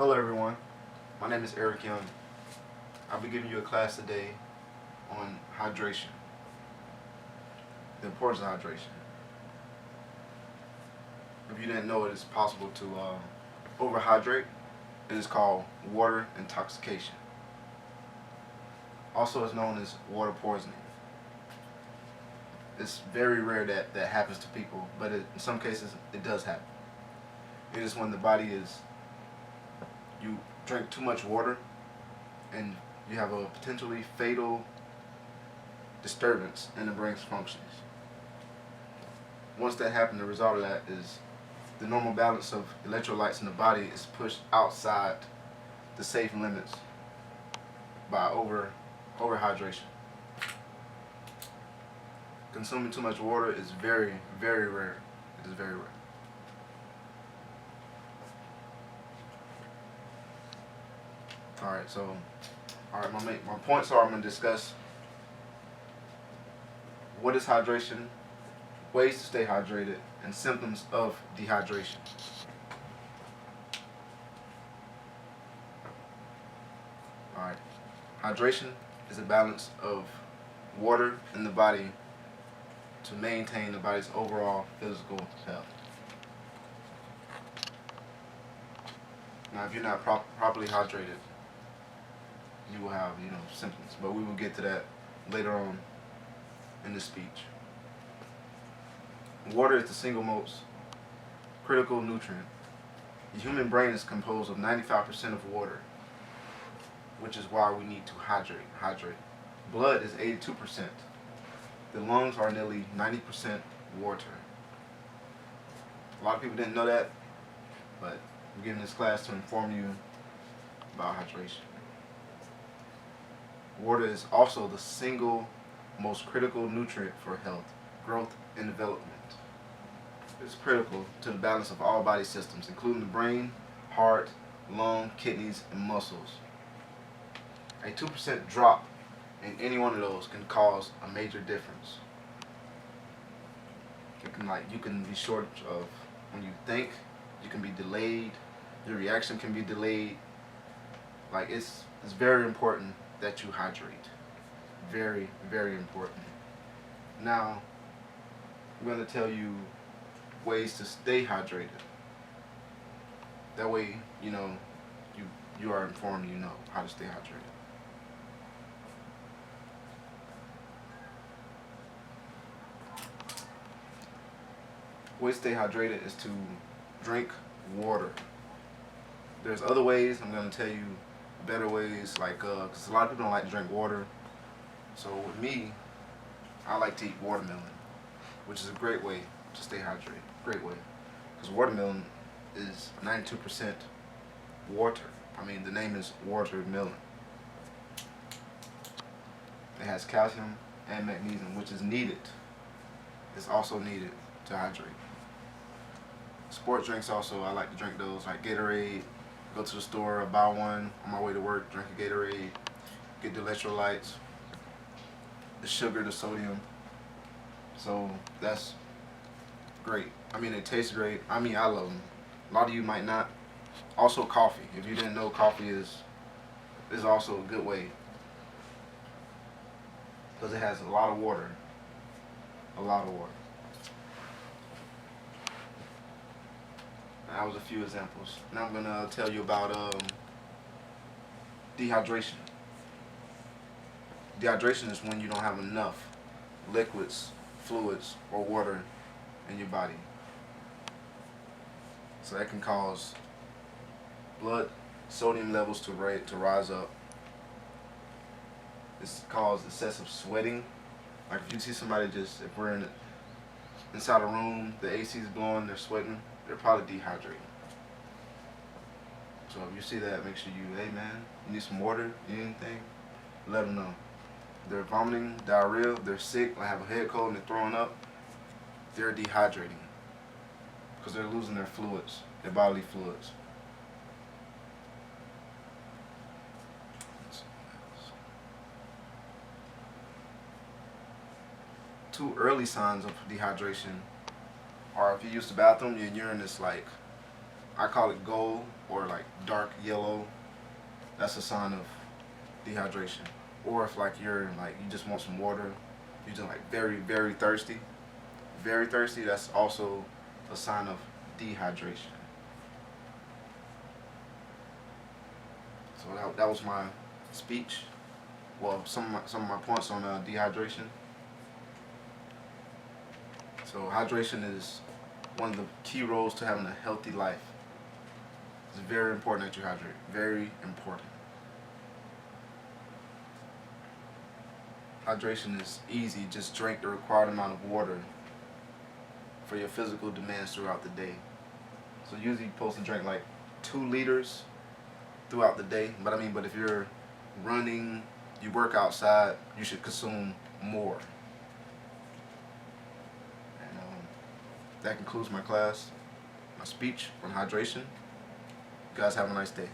Hello everyone, my name is Eric Young. I'll be giving you a class today on hydration, the importance of hydration. If you didn't know it is possible to overhydrate. It is called water intoxication. Also it's known as water poisoning. It's very rare that happens to people, but in some cases it does happen. It is when the body you drink too much water and you have a potentially fatal disturbance in the brain's functions. Once that happens, the result of that is the normal balance of electrolytes in the body is pushed outside the safe limits by overhydration. Consuming too much water is very, very rare. It is very rare. Alright, my points are I'm going to discuss what is hydration, ways to stay hydrated, and symptoms of dehydration. Alright, hydration is a balance of water in the body to maintain the body's overall physical health. Now, if you're not properly hydrated, you will have, symptoms, but we will get to that later on in the speech. Water is the single most critical nutrient. The human brain is composed of 95% of water, which is why we need to hydrate. Blood is 82%. The lungs are nearly 90% water. A lot of people didn't know that, but we're giving this class to inform you about hydration. Water is also the single most critical nutrient for health, growth, and development. It's critical to the balance of all body systems, including the brain, heart, lung, kidneys, and muscles. A 2% drop in any one of those can cause a major difference. You can be short of when you think, you can be delayed, your reaction can be delayed. It's very important that you hydrate. Very, very important. Now, I'm going to tell you ways to stay hydrated. That way, you are informed, you know how to stay hydrated. Way to stay hydrated is to drink water. There's other ways. I'm going to tell you better ways, because a lot of people don't like to drink water. So with me, I like to eat watermelon, which is a great way to stay hydrated. Great way. Because watermelon is 92% water. The name is watermelon. It has calcium and magnesium, which is needed. It's also needed to hydrate. Sport drinks also, I like to drink those, like Gatorade. Go to the store, buy one on my way to work, drink a Gatorade, get the electrolytes, the sugar, the sodium. So that's great. It tastes great. I love them. A lot of you might not. Also coffee. If you didn't know, coffee is also a good way, because it has a lot of water. A lot of water. That was a few examples. Now I'm going to tell you about dehydration. Dehydration is when you don't have enough liquids, fluids, or water in your body. So that can cause blood sodium levels to rise up. This causes excessive sweating. Like if you see somebody if we're inside a room, the AC is blowing, they're sweating, they're probably dehydrated. So if you see that, make sure hey man, you need some water, you need anything, let them know. They're vomiting, diarrhea, they're sick, have a head cold and they're throwing up, they're dehydrating. Because they're losing their fluids, their bodily fluids. Two early signs of dehydration are if you use the bathroom, your urine is I call it gold or dark yellow, that's a sign of dehydration. Or if like you're like you just want some water, you're just like very thirsty, that's also a sign of dehydration. So that was my speech. Well, some of my points on dehydration. So hydration is one of the key roles to having a healthy life. It's very important that you hydrate. Very important. Hydration is easy. Just drink the required amount of water for your physical demands throughout the day. So usually you're supposed to drink like 2 liters throughout the day. But if you're running, you work outside, you should consume more. And that concludes my class, my speech on hydration. You guys have a nice day.